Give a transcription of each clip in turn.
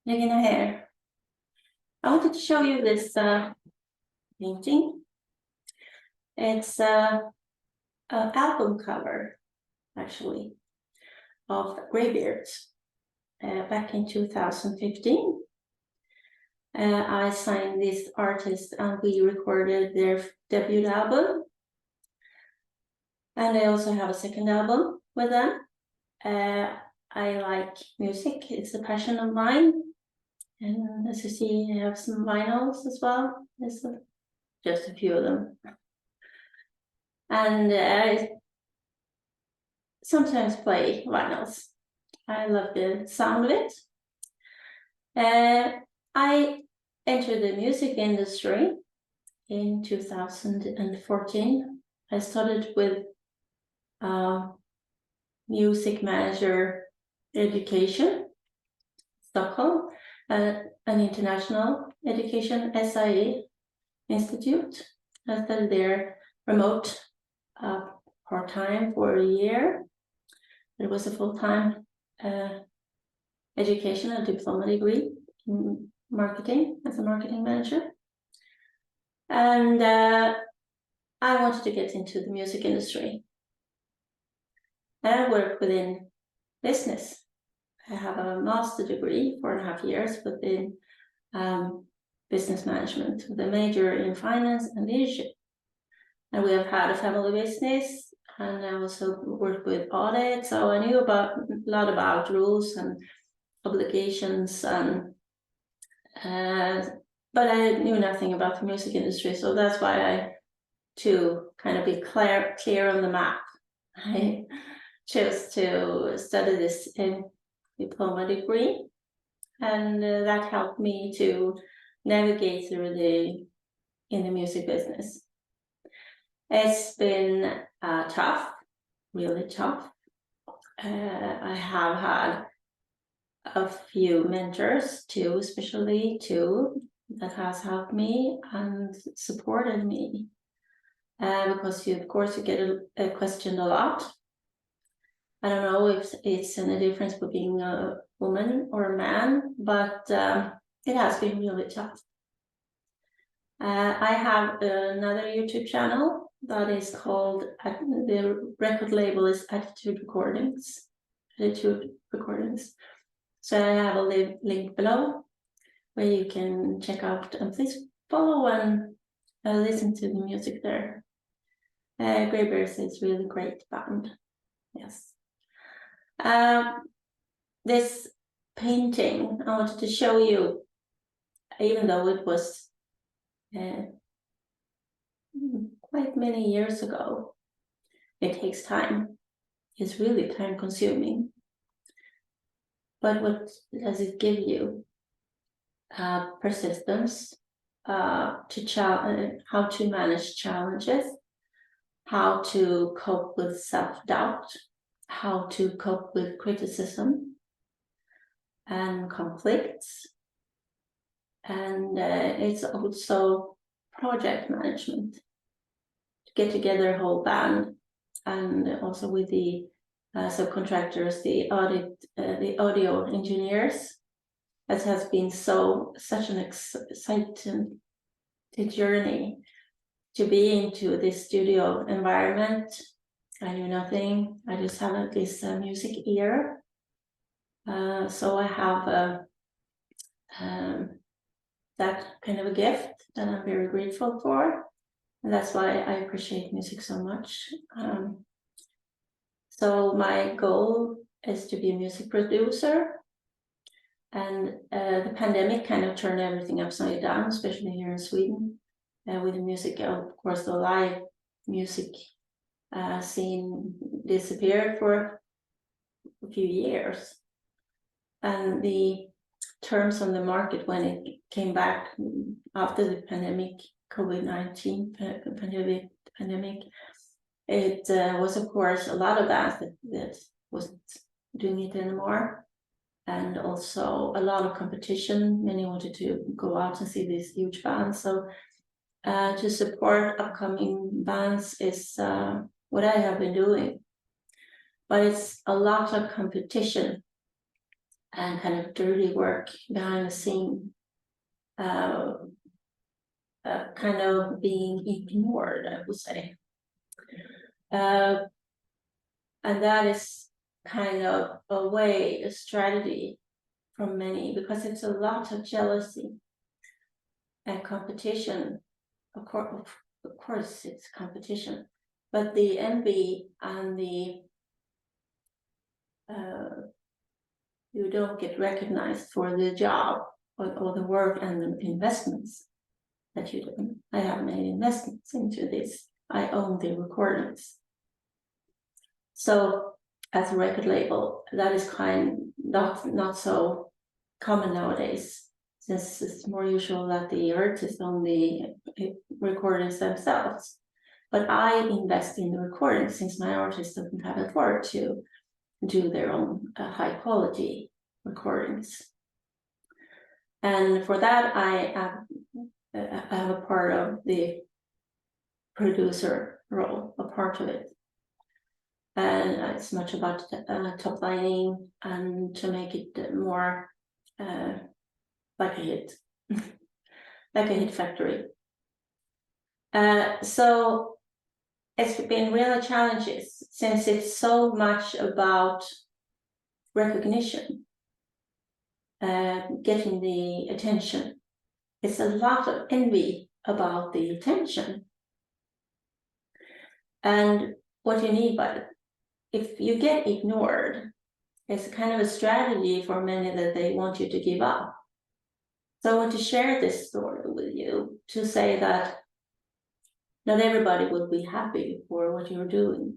Regina here. I wanted to show you this painting. It's an album cover, actually, of Greybeards back in 2015. I signed this artist and we recorded their debut album. And I also have a second album with them. I like music, it's a passion of mine. And as you see, I have some vinyls as well. There's just a few of them. And I sometimes play vinyls. I love the sound of it. I entered the music industry in 2014. I started with music manager education, Stockholm, an international education SIE institute. I studied there remote part-time for a year. It was a full-time education, a diploma degree in marketing as a marketing manager. And I wanted to get into the music industry. And I work within business. I have a master's degree, 4.5 years within business management with a major in finance and leadership. And we have had a family business, and I also worked with audit, so I knew a lot about rules and obligations, and but I knew nothing about the music industry, so that's why to kind of be clear on the map, I chose to study this diploma degree, and that helped me to navigate through in the music business. It's been tough, really tough. I have had a few mentors too, especially two, that has helped me and supported me. Because of course you get questioned a lot. I don't know if it's any difference between being a woman or a man, but it has been really tough. I have another YouTube channel that is called, the record label is Attitude Recordings. So I have a link below where you can check out, and please follow and listen to the music there. Greybeards is really great band, yes. This painting I wanted to show you, even though it was quite many years ago. It takes time. It's really time consuming. But what does it give you? Persistence, how to manage challenges, how to cope with self-doubt, how to cope with criticism and conflicts. And it's also project management, to get together a whole band, and also with the subcontractors, the audio engineers. That has been such an exciting journey to be into this studio environment. I knew nothing. I just have this music ear. So I have that kind of a gift that I'm very grateful for. And that's why I appreciate music so much. So my goal is to be a music producer. And the pandemic kind of turned everything upside down, especially here in Sweden, with the music. Of course, the live music scene disappeared for a few years. And the terms on the market when it came back after the pandemic, COVID-19 pandemic, it was, of course, a lot of bands that wasn't doing it anymore. And also a lot of competition. Many wanted to go out and see these huge bands. So to support upcoming bands is what I have been doing. But it's a lot of competition. and kind of dirty work behind the scene, kind of being ignored, I would say. And that is kind of a strategy from many, because it's a lot of jealousy and competition. Of course it's competition, but the envy and the you don't get recognized for the job or the work and the investments that you do. I have made investments into this. I own the recordings. So as a record label, that is not so common nowadays, since it's more usual that the artists own the recordings themselves. But I invest in the recordings, since my artists don't have afford to do their own high quality recordings. And for that, I have a part of the producer role, a part of it. And it's much about top lining and to make it more like a hit, like a hit factory. So it's been really challenges, since it's so much about recognition, getting the attention. It's a lot of envy about the attention. And what you need by it, if you get ignored, it's kind of a strategy for many that they want you to give up. So I want to share this story with you to say that not everybody will be happy for what you're doing,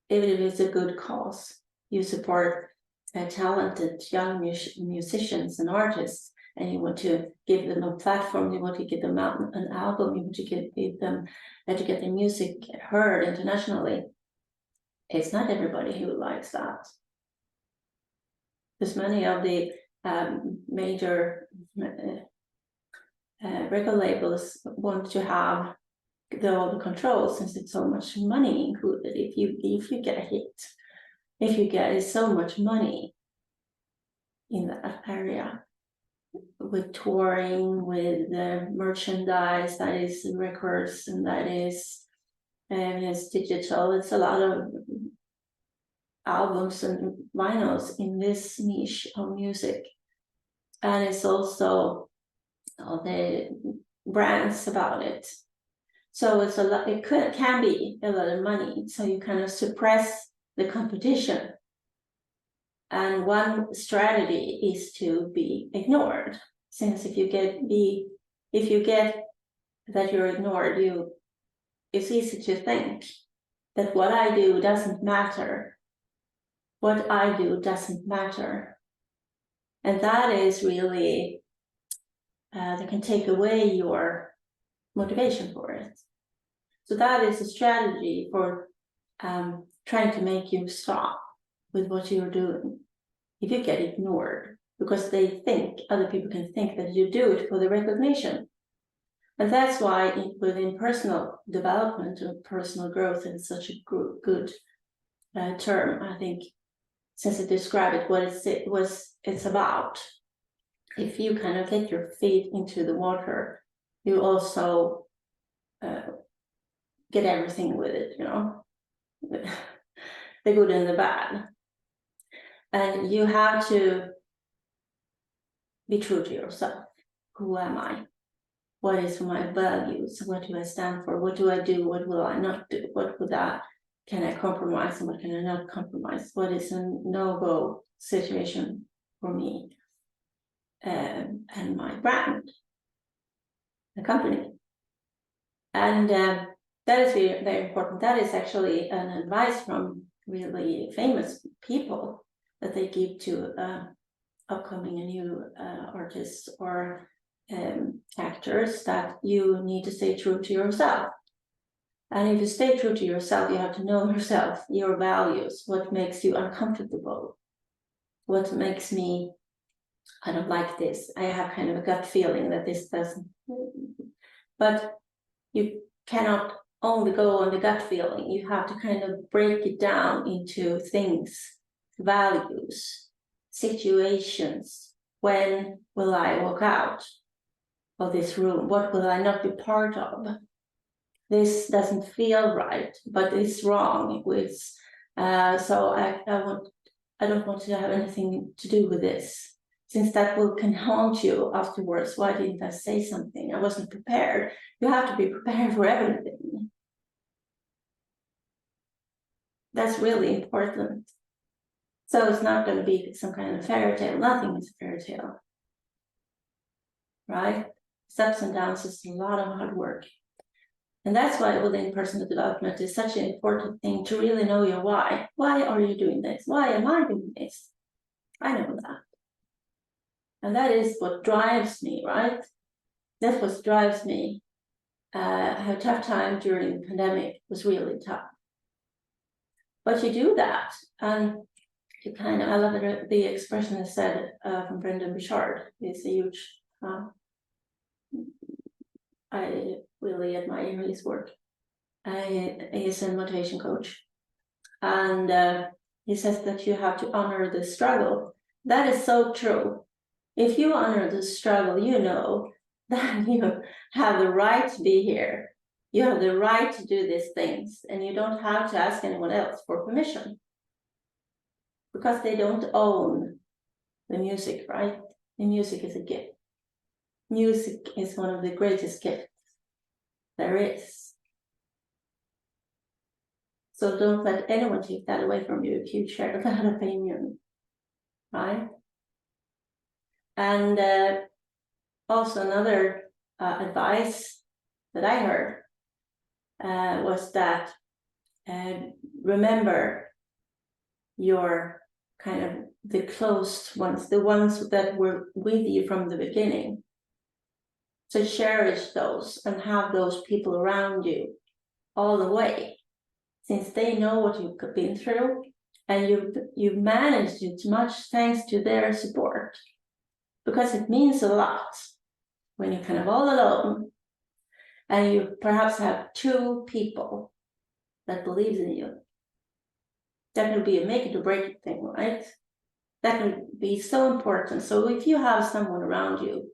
even if it's a good cause. You support talented young musicians and artists, and you want to give them a platform, you want to give them out an album, you want to give them to get their music heard internationally. It's not everybody who likes that. Because many of the major record labels want to have all the control, since it's so much money included. If you get a hit, if you get so much money in that area, with touring, with merchandise, that is records, and that is it's digital. It's a lot of albums and vinyls in this niche of music, and it's also all the brands about it. So it's a lot. It can be a lot of money. So you kind of suppress the competition. And one strategy is to be ignored, since if you get that you're ignored, it's easy to think that what I do doesn't matter. What I do doesn't matter. And that is really, that can take away your motivation for it. So that is a strategy for trying to make you stop with what you're doing. If you get ignored, because other people can think that you do it for the recognition. And that's why within personal development or personal growth, it's such a good term, I think, since it describes what it's about. If you kind of get your feet into the water, you also get everything with it, the good and the bad. And you have to be true to yourself. Who am I? What is my values? What do I stand for? What do I do? What will I not do? Can I compromise and what can I not compromise? What is a no-go situation for me and my brand, the company? And that is very, very important. That is actually an advice from really famous people that they give to upcoming and new artists or actors, that you need to stay true to yourself. And if you stay true to yourself, you have to know yourself, your values, what makes you uncomfortable, what makes me, I don't like this. I have kind of a gut feeling that this doesn't, but you cannot only go on the gut feeling. You have to kind of break it down into things, values, situations. When will I walk out of this room? What will I not be part of? This doesn't feel right, but it's wrong. So I don't want to have anything to do with this, since that can haunt you afterwards. Why didn't I say something? I wasn't prepared. You have to be prepared for everything. That's really important. So it's not going to be some kind of fairy tale. Nothing is a fairy tale, right? It's ups and downs. It's a lot of hard work. And that's why within personal development is such an important thing to really know your why. Why are you doing this? Why am I doing this? I know that. And that is what drives me, right? That's what drives me. I had a tough time during the pandemic. It was really tough. But you do that, and you kind of, I love the expression is said from Brendan Burchard. He's a huge, I really admire his work. He's a motivation coach. And he says that you have to honor the struggle. That is so true. If you honor the struggle, you know that you have the right to be here. You have the right to do these things, and you don't have to ask anyone else for permission, because they don't own the music, right? The music is a gift. Music is one of the greatest gifts there is. So don't let anyone take that away from you if you share that opinion, right? And also another advice that I heard was that remember your kind of the close ones, the ones that were with you from the beginning. So cherish those and have those people around you all the way, since they know what you've been through, and you've managed it much thanks to their support, because it means a lot when you're kind of all alone and you perhaps have 2 people that believes in you. That could be a make it or break it thing, right? That can be so important. So if you have someone around you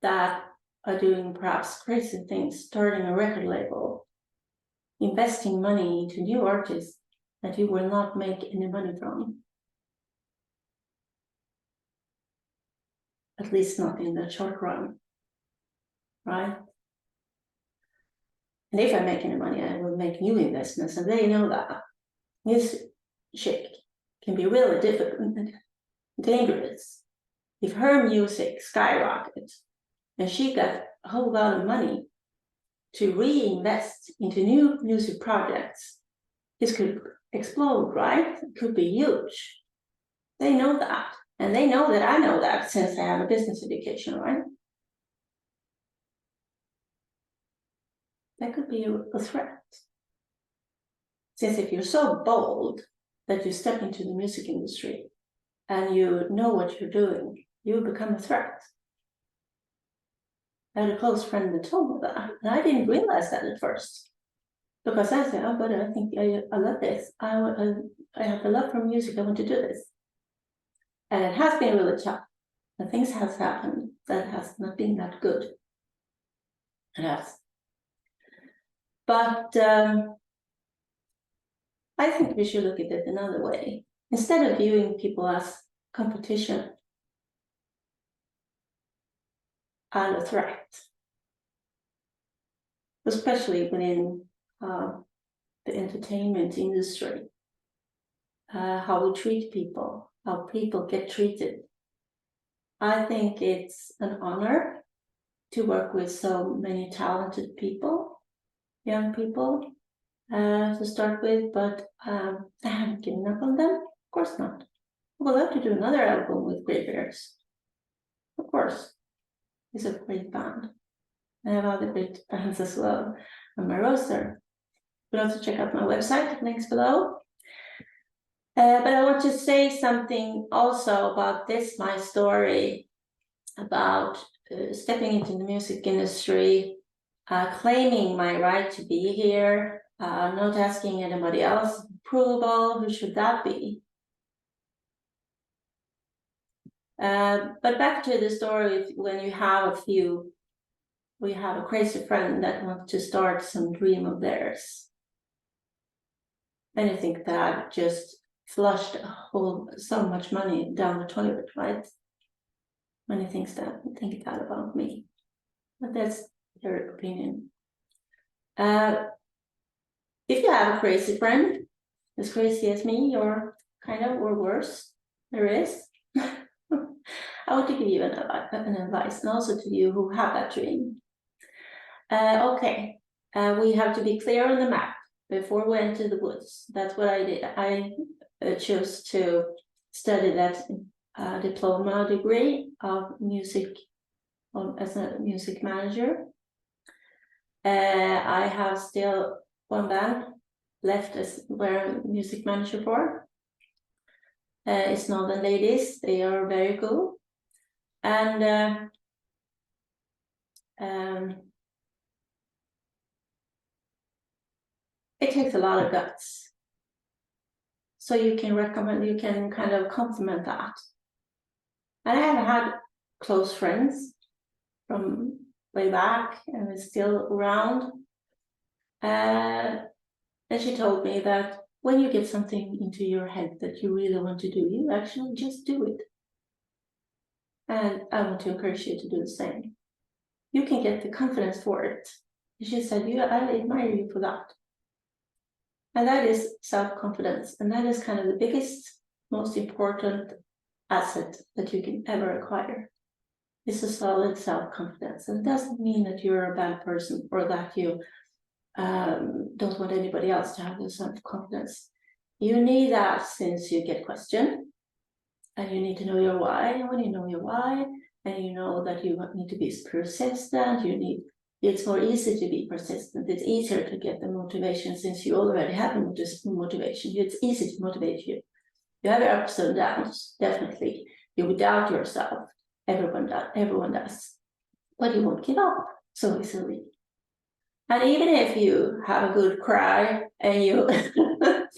that are doing perhaps crazy things, starting a record label, investing money into new artists that you will not make any money from, at least not in the short run, right? And if I make any money, I will make new investments, and they know that. This chick can be really difficult and dangerous. If her music skyrockets and she got a whole lot of money to reinvest into new music projects, this could explode, right? It could be huge. They know that, and they know that I know that, since I have a business education, right? That could be a threat. Since if you're so bold that you step into the music industry and you know what you're doing, you become a threat. I had a close friend that told me that, and I didn't realize that at first, because I said, oh, but I think I love this. I have a love for music. I want to do this. And it has been really tough. And things has happened that has not been that good. It has. But I think we should look at it another way. Instead of viewing people as competition and a threat, especially within the entertainment industry, how we treat people, how people get treated. I think it's an honor to work with so many talented people, young people, to start with, but I haven't given up on them. Of course not. I would love to do another album with Grey Bears. Of course. It's a great band. I have other great bands as well on my roster. You can also check out my website, links below. But I want to say something also about this, my story, about stepping into the music industry, claiming my right to be here, not asking anybody else approval. Who should that be? But back to the story, when you have we have a crazy friend that wants to start some dream of theirs. And you think that just flushed so much money down the toilet, right? When he thinks that, think that about me. But that's their opinion. If you have a crazy friend, as crazy as me, or kind of, or worse, there is, I want to give you an advice, and also to you who have that dream. Okay, we have to be clear on the map before we enter the woods. That's what I did. I chose to study that diploma degree of music as a music manager. I have still one band left as where I'm music manager for. It's Northern Ladies. They are very good. And it takes a lot of guts. So you can kind of complement that. And I have had close friends from way back and is still around. And she told me that when you get something into your head that you really want to do, you actually just do it. And I want to encourage you to do the same. You can get the confidence for it. She said, I admire you for that. And that is self-confidence. And that is kind of the biggest, most important asset that you can ever acquire. It's a solid self-confidence. And it doesn't mean that you're a bad person or that you don't want anybody else to have the self-confidence. You need that since you get questioned, and you need to know your why. And when you know your why, and you know that you need to be persistent, it's more easy to be persistent. It's easier to get the motivation since you already have a motivation. It's easy to motivate you. You have your ups and downs, definitely. You would doubt yourself. Everyone does. But you won't give up so easily. And even if you have a good cry and you, could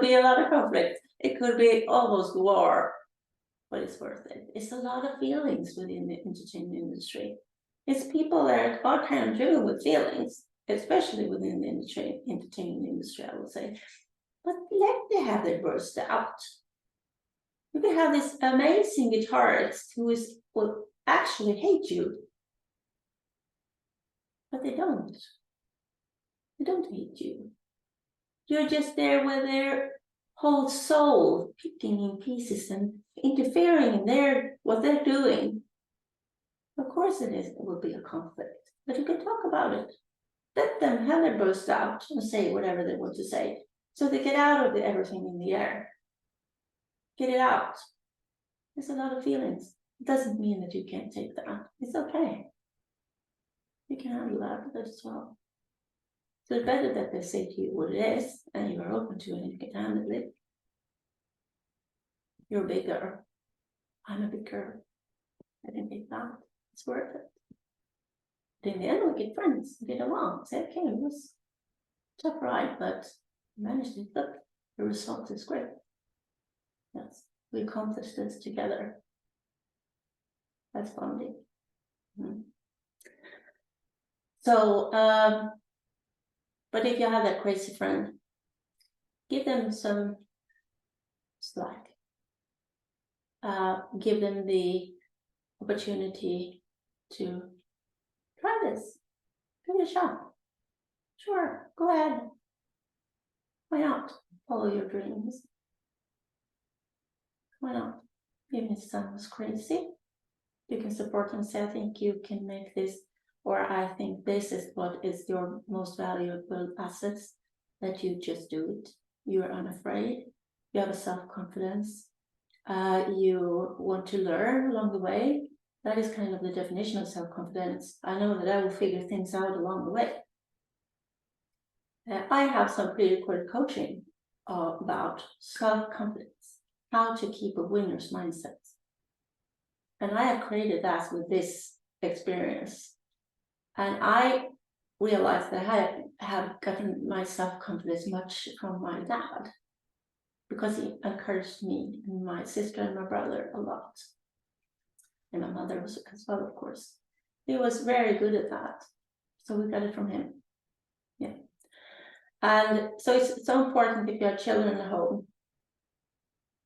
be a lot of conflict. It could be almost war, but it's worth it. It's a lot of feelings within the entertainment industry. It's people that are kind of driven with feelings, especially within the entertainment industry, I would say. But let them have their burst out. You can have this amazing guitarist who will actually hate you. But they don't. They don't hate you. You're just there with their whole soul picking in pieces and interfering in what they're doing. Of course it will be a conflict, but you can talk about it. Let them have their burst out and say whatever they want to say. So they get out of everything in the air. Get it out. There's a lot of feelings. It doesn't mean that you can't take that. It's okay. You can handle that as well. So it's better that they say to you what it is, and you are open to it, and you can handle it. You're bigger. I'm a big girl. I can take that. It's worth it. But in the end, we get friends, get along. Say, okay, it was a tough ride, but we managed it. Look, the result is great. Yes, we accomplished this together. That's bonding. Mm-hmm. So, but if you have that crazy friend, give them some slack. Give them the opportunity to try this. Give it a shot. Sure, go ahead. Why not? Follow your dreams. Why not? Even if it sounds crazy, you can support and say, I think you can make this, or I think this is what is your most valuable assets, that you just do it. You're unafraid. You have a self-confidence. You want to learn along the way. That is kind of the definition of self-confidence. I know that I will figure things out along the way. I have some pre-recorded coaching about self-confidence, how to keep a winner's mindset. And I have created that with this experience. And I realized that I have gotten my self-confidence much from my dad. because he encouraged me and my sister and my brother a lot. And my mother was as well, of course. He was very good at that. So we got it from him. Yeah. And so it's so important if you have children at home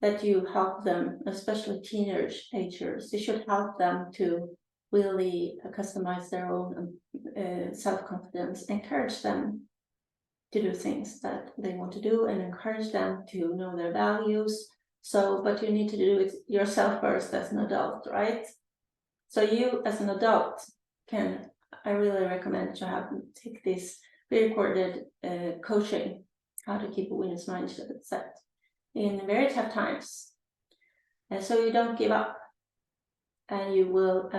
that you help them, especially teenagers. You should help them to really customize their own self-confidence, encourage them to do things that they want to do and encourage them to know their values. So, but you need to do it yourself first as an adult, right? So you as an adult can, I really recommend to take this pre-recorded coaching, how to keep a winner's mindset in very tough times. And so you don't give up, and you will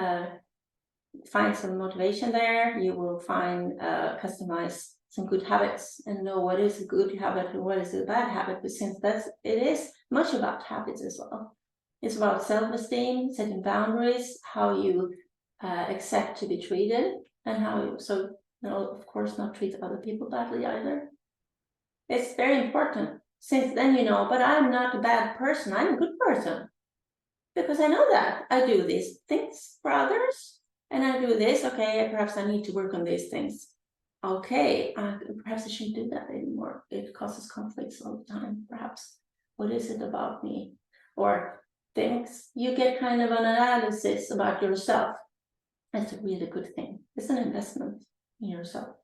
find some motivation there. You will find, customize some good habits and know what is a good habit and what is a bad habit. But since it is much about habits as well. It's about self-esteem, setting boundaries, how you accept to be treated, and how you, so, you know, of course, not treat other people badly either. It's very important, since then you know, but I'm not a bad person, I'm a good person. Because I know that I do these things for others, and I do this, okay, perhaps I need to work on these things. Okay, perhaps I shouldn't do that anymore. It causes conflicts all the time, perhaps. What is it about me? Or things, you get kind of an analysis about yourself. That's a really good thing. It's an investment in yourself.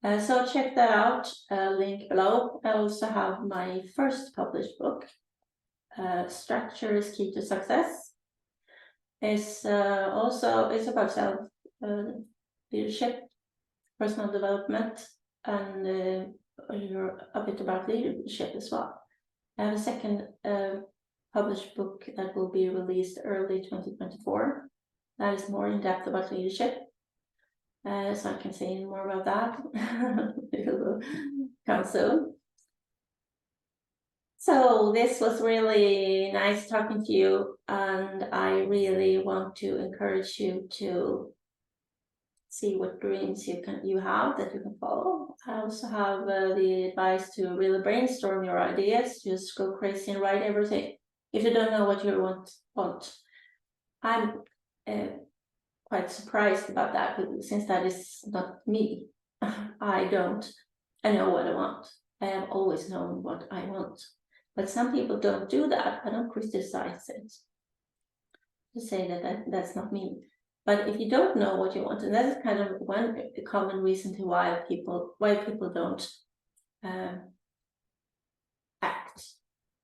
So check that out, link below. I also have my first published book, Structure is Key to Success. It's about self leadership, personal development, and a bit about leadership as well. I have a second published book that will be released early 2024. That is more in depth about leadership. So I can say more about that. It will come soon. So this was really nice talking to you, and I really want to encourage you to see what dreams you have that you can follow. I also have the advice to really brainstorm your ideas, just go crazy and write everything. If you don't know what you want. I'm quite surprised about that, since that is not me. I know what I want. I have always known what I want. But some people don't do that. I don't criticize it. To say that's not me. But if you don't know what you want, and that is kind of one common reason to why people don't act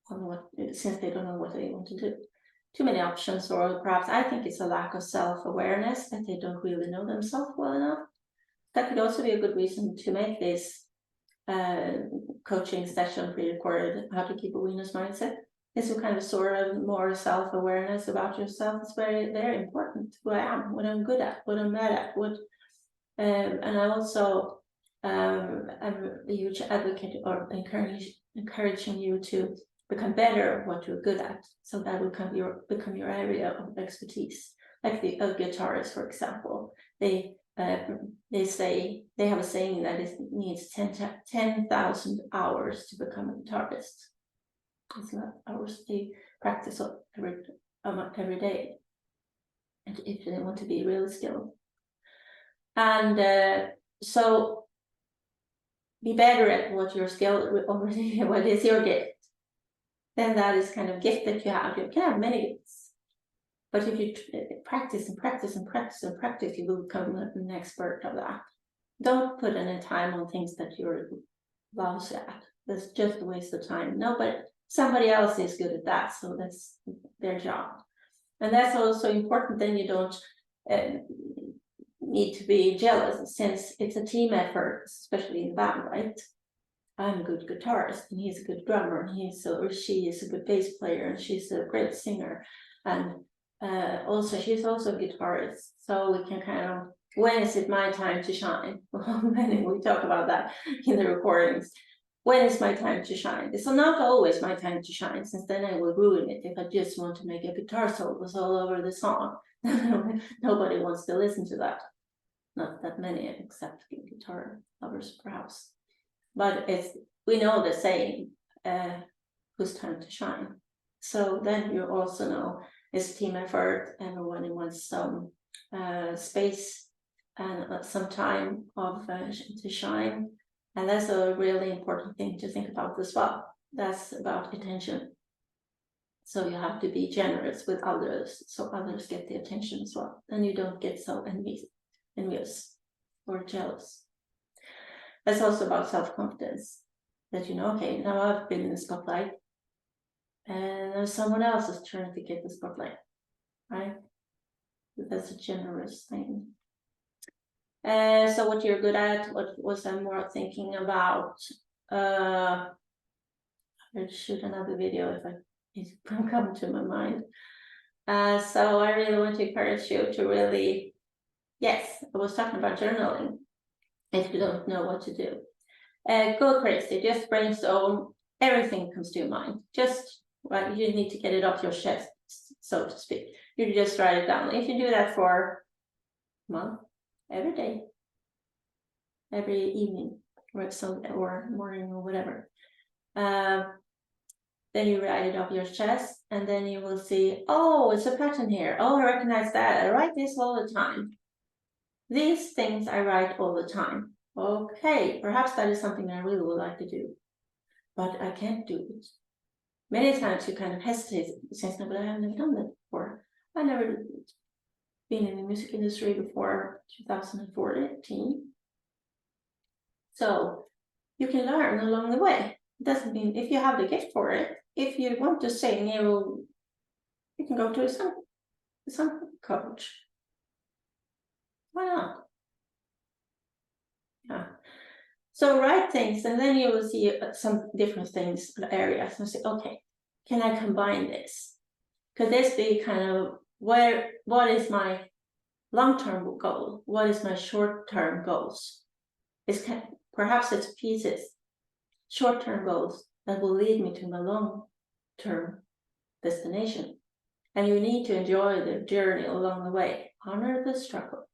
on what, since they don't know what they want to do. Too many options, or perhaps I think it's a lack of self-awareness, that they don't really know themselves well enough. That could also be a good reason to make this coaching session pre-recorded, how to keep a winner's mindset. It's a kind of sort of more self-awareness about yourself. It's very, very important. Who I am, what I'm good at, what I'm bad at, and I also am a huge advocate or encouraging you to become better at what you're good at. So that will become your area of expertise. Like the guitarist, for example, they say, they have a saying that it needs 10,000 hours to become a guitarist. It's not hours, they practice every day, and if they want to be really skilled. And so be better at what you're skilled already. What is your gift? Then that is kind of gift that you have. You can have many gifts, but if you practice and practice and practice and practice, you will become an expert of that. Don't put any time on things that you're lousy at. That's just a waste of time. No, but somebody else is good at that, so that's their job. And that's also important. Then you don't need to be jealous, since it's a team effort, especially in the band, right? I'm a good guitarist, and he's a good drummer, and she is a good bass player, and she's a great singer, and she's also a guitarist. So we can kind of, when is it my time to shine? We talk about that in the recordings. When is my time to shine? It's not always my time to shine, since then I will ruin it if I just want to make a guitar solos all over the song. Nobody wants to listen to that. Not that many, except guitar lovers, perhaps. But we know the saying, whose time to shine. So then you also know it's a team effort, everyone wants some space and some time of to shine. And that's a really important thing to think about as well. That's about attention. So you have to be generous with others, so others get the attention as well. And you don't get so envious or jealous. That's also about self-confidence, that you know, okay, now I've been in the spotlight, and someone else is trying to get the spotlight, right? That's a generous thing. So what you're good at, what was I more thinking about? I'll shoot another video if it come to my mind. So I really want to encourage you to really, yes, I was talking about journaling. If you don't know what to do, go crazy, just brainstorm, everything comes to your mind. Just, right, you need to get it off your chest, so to speak. You just write it down. If you do that for a month, every day, every evening, or morning or whatever, then you write it off your chest, and then you will see, oh, it's a pattern here. Oh, I recognize that. I write this all the time. These things I write all the time. Okay, perhaps that is something I really would like to do, but I can't do it. Many times you kind of hesitate, since no, but I haven't done that before. I never been in the music industry before 2014. So you can learn along the way. It doesn't mean if you have the gift for it, if you want to sing, you can go to some coach. Why not? Yeah. So write things, and then you will see some different things, areas, and say, okay, can I combine this? Could this be kind of what is my long-term goal? What is my short-term goals? Perhaps it's pieces, short-term goals that will lead me to my long-term destination. And you need to enjoy the journey along the way, honor the struggle.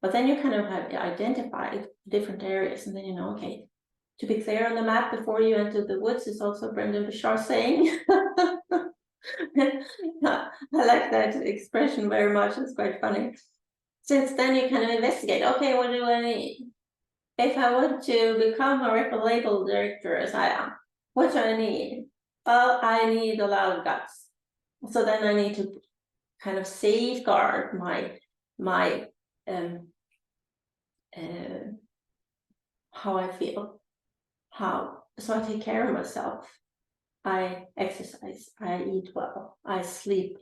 But then you kind of have identified different areas, and then you know, okay, to be clear on the map before you enter the woods is also Brendan Bashar saying. I like that expression very much. It's quite funny. Since then you kind of investigate, okay, what do I need? If I want to become a record label director as I am, what do I need? Well, I need a lot of guts. So then I need to kind of safeguard my how I feel, so I take care of myself. I exercise, I eat well, I sleep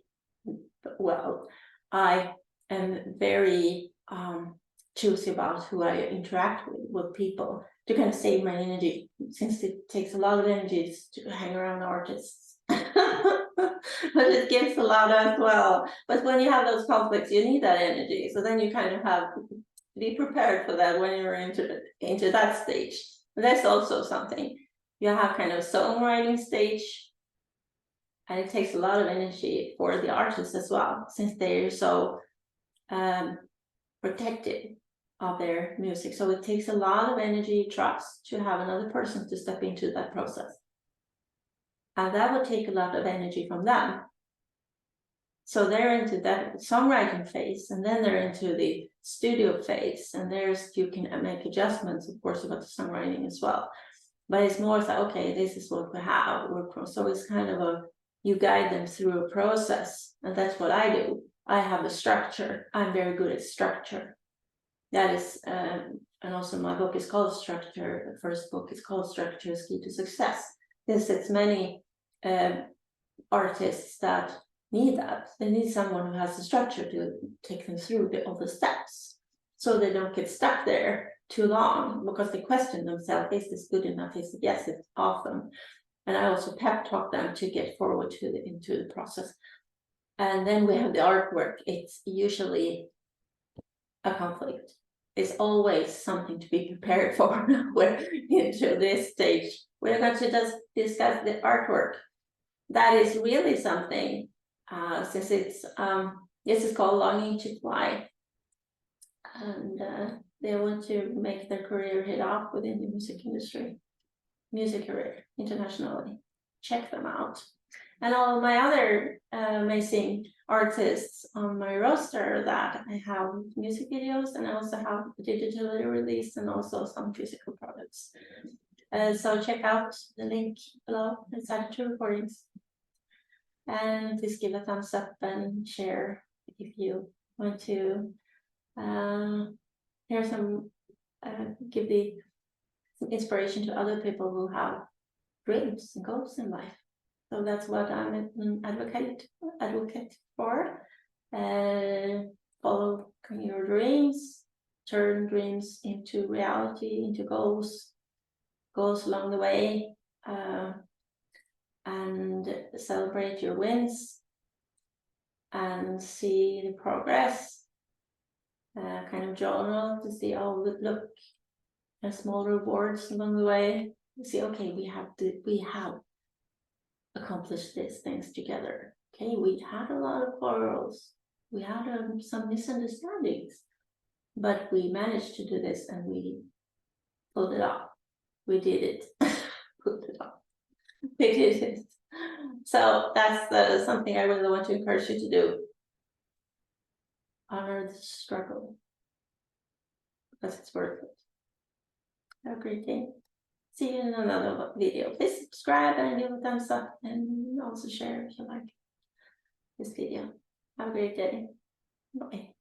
well. I am very choosy about who I interact with people, to kind of save my energy, since it takes a lot of energy to hang around artists. But it gives a lot as well. But when you have those conflicts, you need that energy. So then you kind of have to be prepared for that when you're into that stage. And that's also something. You have kind of songwriting stage, and it takes a lot of energy for the artists as well, since they're so protective of their music. So it takes a lot of energy, trust, to have another person to step into that process. And that would take a lot of energy from them. So they're into that songwriting phase, and then they're into the studio phase, and you can make adjustments, of course, about the songwriting as well. But it's more like, okay, this is what we have. So it's kind of you guide them through a process, and that's what I do. I have a structure. I'm very good at structure. That is, and also my book is called Structure. The first book is called Structure is Key to Success. It's many artists that need that. They need someone who has a structure to take them through all the steps, so they don't get stuck there too long, because they question themselves, is this good enough? Is it, yes, it's awesome. And I also pep talk them to get forward into the process. And then we have the artwork. It's usually a conflict. It's always something to be prepared for. We're into this stage. We're going to just discuss the artwork. That is really something, since it's this is called Longing to Fly, and they want to make their career hit off within the music industry, music career internationally. check them out. And all my other amazing artists on my roster, that I have music videos, and I also have digitally released and also some physical products. So check out the link below inside the recordings. And please give a thumbs up and share if you want to hear some, give the inspiration to other people who have dreams and goals in life. So that's what I'm an advocate for. Follow your dreams, turn dreams into reality, into goals along the way, and celebrate your wins and see the progress. Kind of journal to see, oh, look, small rewards along the way. See, okay, we have accomplished these things together. Okay, we had a lot of quarrels, we had some misunderstandings, but we managed to do this and we pulled it off. We did it. Pulled it off. We did it. So that's something I really want to encourage you to do. Honor the struggle, because it's worth it. Have a great day. See you in another video. Please subscribe and give a thumbs up, and also share if you like this video. Have a great day. Bye.